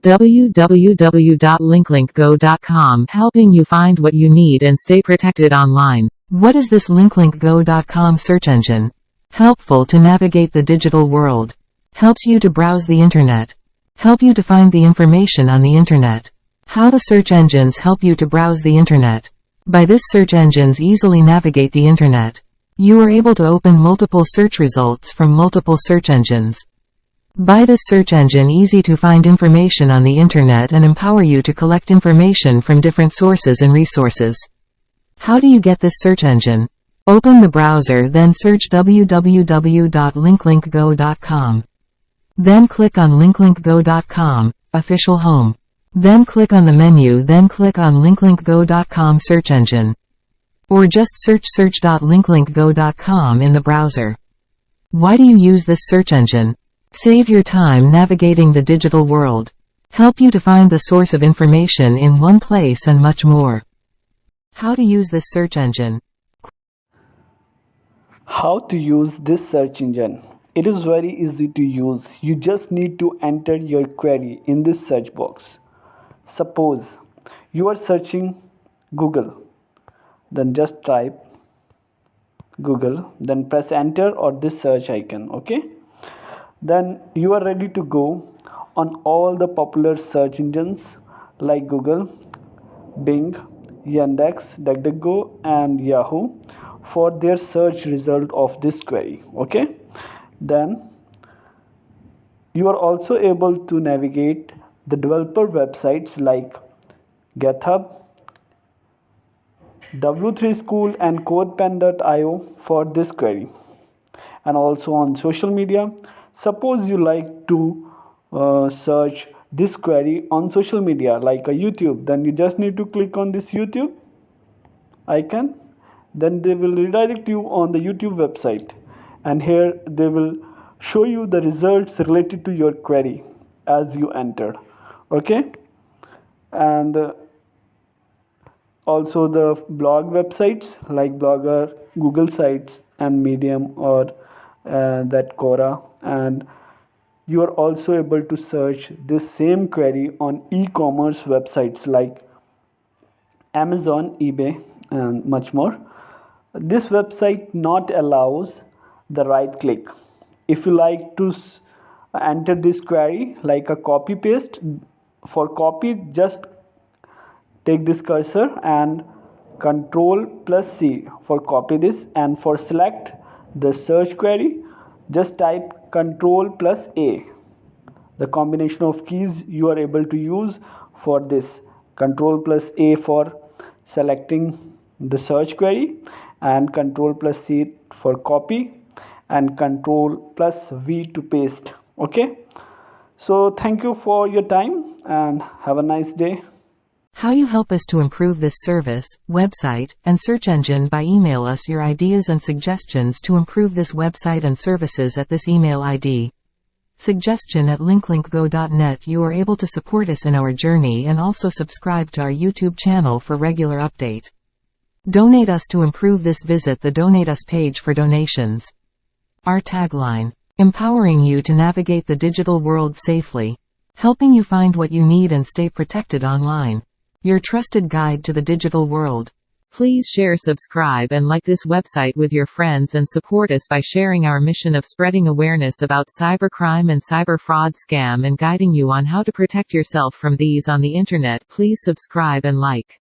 www.linklinkgo.com, helping you find what you need and stay protected online. What is this Linklinkgo.com search engine? Helpful to navigate the digital world. Helps you to browse the internet. Help you to find the information on the internet. How the search engines help you to browse the internet. By this search engines easily navigate the internet. You are able to open multiple search results from multiple search engines. By this search engine easy to find information on the internet and empower you to collect information from different sources and resources. How do you get this search engine? Open the browser, then search www.linklinkgo.com. Then click on linklinkgo.com, official home. Then click on the menu, then click on linklinkgo.com search engine. Or just search search.linklinkgo.com in the browser. Why do you use this search engine? Save your time navigating the digital world. Help you to find the source of information in one place and much more. How to use this search engine? How to use this search engine? It is very easy to use. You just need to enter your query in this search box. Suppose you are searching Google, then just type Google, then press enter or this search icon, okay? Then you are ready to go on all the popular search engines like Google, Bing, Yandex, DuckDuckGo and Yahoo for their search result of this query, okay? Then you are also able to navigate the developer websites like GitHub, W3 School and CodePen.io for this query, and also on social media. Suppose you like to search this query on social media like a YouTube, then you just need to click on this YouTube icon. Then they will redirect you on the YouTube website, and here they will show you the results related to your query as you entered, okay? And also the blog websites like Blogger, Google Sites and Medium or that Quora. And you are also able to search this same query on e-commerce websites like Amazon, eBay and much more. This website not allows the right click. If you like to enter this query like a copy paste, for copy just take this cursor and Ctrl+C for copy this, and for select the search query just type Ctrl+A. The combination of keys you are able to use for this. Ctrl+A for selecting the search query and Ctrl+C for copy and Ctrl+V to paste, okay? So thank you for your time and have a nice day. How you help us to improve this service, website, and search engine by email us your ideas and suggestions to improve this website and services at this email ID. Suggestion@linklinkgo.net. You are able to support us in our journey and also subscribe to our YouTube channel for regular update. Donate us to improve this. Visit the Donate Us page for donations. Our tagline: empowering you to navigate the digital world safely. Helping you find what you need and stay protected online. Your trusted guide to the digital world. Please share, subscribe and like this website with your friends and support us by sharing our mission of spreading awareness about cybercrime and cyber fraud scam and guiding you on how to protect yourself from these on the internet. Please subscribe and like.